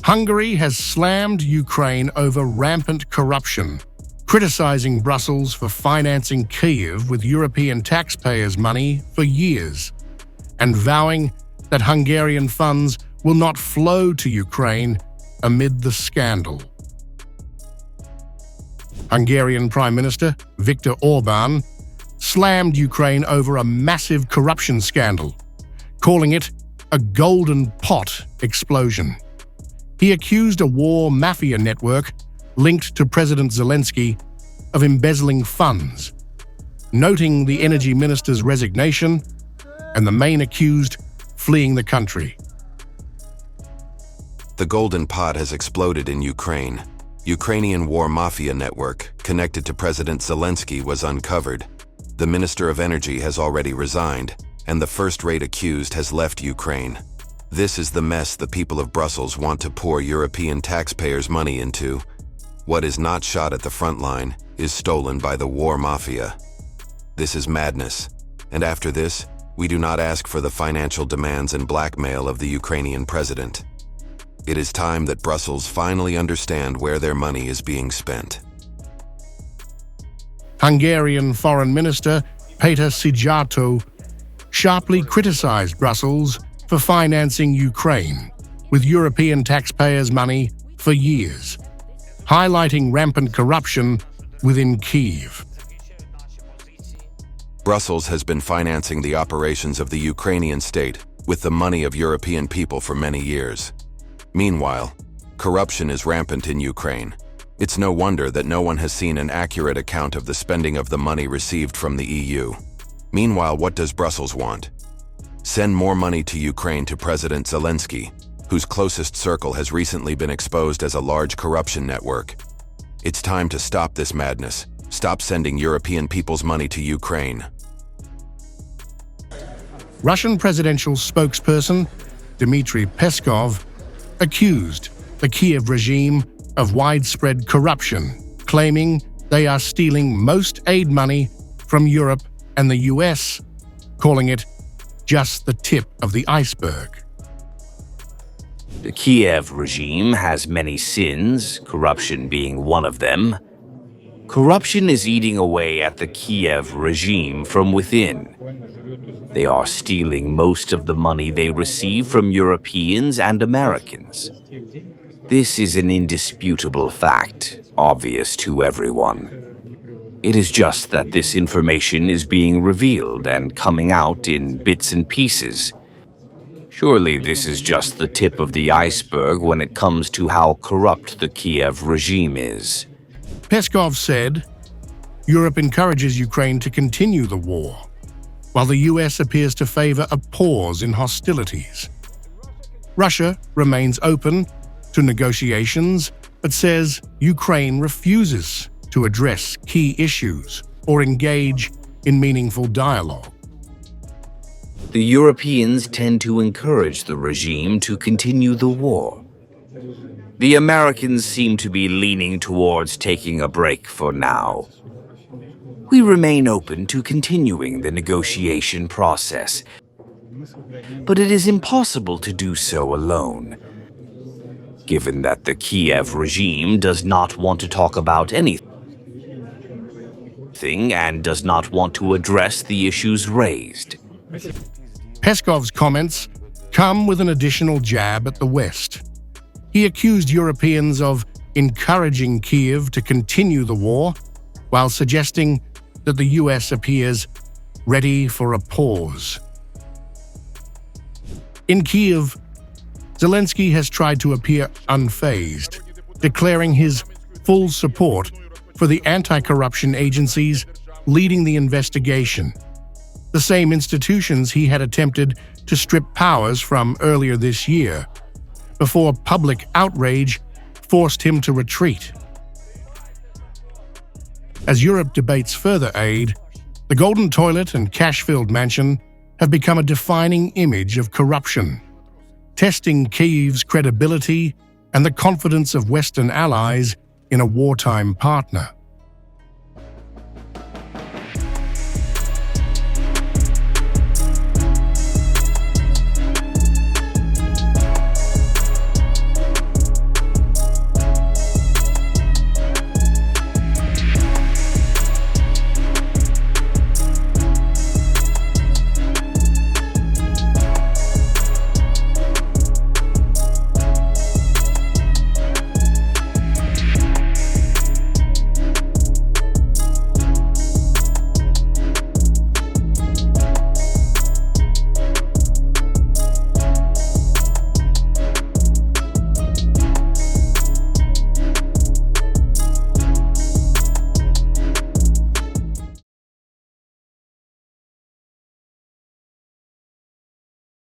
Hungary has slammed Ukraine over rampant corruption, criticizing Brussels for financing Kiev with European taxpayers' money for years, and vowing that Hungarian funds will not flow to Ukraine amid the scandal. Hungarian Prime Minister Viktor Orban slammed Ukraine over a massive corruption scandal, calling it a golden pot explosion. He accused a war mafia network linked to President Zelensky of embezzling funds, noting the energy minister's resignation and the main accused fleeing the country. The golden pot has exploded in Ukraine. Ukrainian war mafia network connected to President Zelensky was uncovered. The Minister of Energy has already resigned, and the first-rate accused has left Ukraine. This is the mess the people of Brussels want to pour European taxpayers' money into. What is not shot at the front line is stolen by the war mafia. This is madness, and after this, we do not ask for the financial demands and blackmail of the Ukrainian president. It is time that Brussels finally understand where their money is being spent. Hungarian Foreign Minister Péter Szijjártó sharply criticized Brussels for financing Ukraine with European taxpayers' money for years, highlighting rampant corruption within Kyiv. Brussels has been financing the operations of the Ukrainian state with the money of European people for many years. Meanwhile, corruption is rampant in Ukraine. It's no wonder that no one has seen an accurate account of the spending of the money received from the EU. Meanwhile, what does Brussels want? Send more money to Ukraine to President Zelensky, whose closest circle has recently been exposed as a large corruption network. It's time to stop this madness. Stop sending European people's money to Ukraine. Russian presidential spokesperson Dmitri Peskov accused the Kiev regime of widespread corruption, claiming they are stealing most aid money from Europe and the US, calling it just the tip of the iceberg. The Kiev regime has many sins, corruption being one of them. Corruption is eating away at the Kiev regime from within. They are stealing most of the money they receive from Europeans and Americans. This is an indisputable fact, obvious to everyone. It is just that this information is being revealed and coming out in bits and pieces. Surely this is just the tip of the iceberg when it comes to how corrupt the Kiev regime is. Peskov said, Europe encourages Ukraine to continue the war, while the US appears to favor a pause in hostilities. Russia remains open to negotiations, but says Ukraine refuses to address key issues or engage in meaningful dialogue. The Europeans tend to encourage the regime to continue the war. The Americans seem to be leaning towards taking a break for now. We remain open to continuing the negotiation process, but it is impossible to do so alone, given that the Kiev regime does not want to talk about anything and does not want to address the issues raised. Peskov's comments come with an additional jab at the West. He accused Europeans of encouraging Kiev to continue the war, while suggesting that the US appears ready for a pause. In Kiev, Zelensky has tried to appear unfazed, declaring his full support for the anti-corruption agencies leading the investigation, the same institutions he had attempted to strip powers from earlier this year, before public outrage forced him to retreat. As Europe debates further aid, the Golden Toilet and cash-filled mansion have become a defining image of corruption, testing Kyiv's credibility and the confidence of Western allies in a wartime partner.